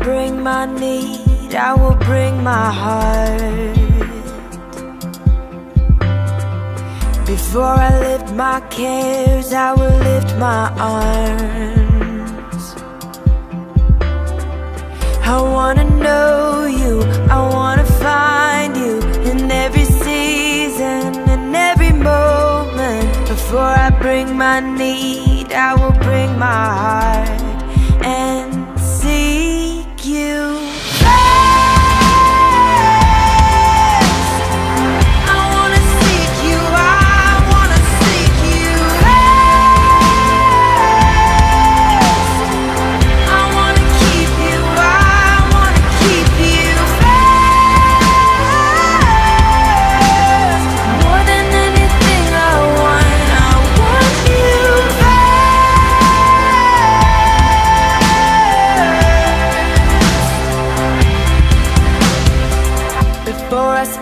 bring my need, I will bring my heart. Before I lift my cares, I will lift my arms. I wanna know you, I wanna find you in every season, in every moment. Before I bring my need, I will bring my heart and seek you.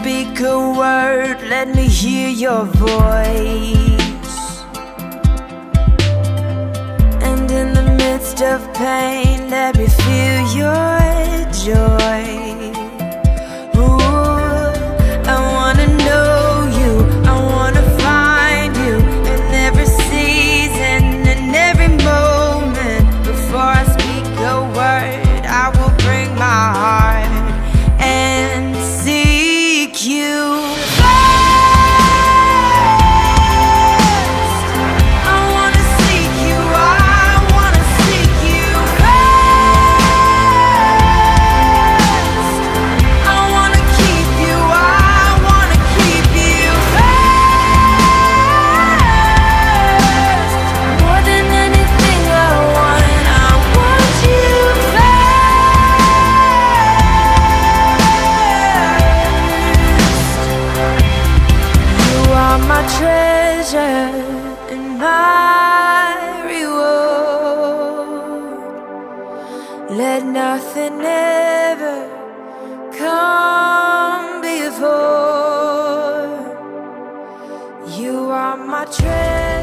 Speak a word, let me hear your voice. And in the midst of pain, let me feel your joy. Ooh, I wanna know you, I wanna find you in every season, in every moment. Before I speak a word, I will bring my heart and seek you. Treasure and my reward. Let nothing ever come before. You are my treasure.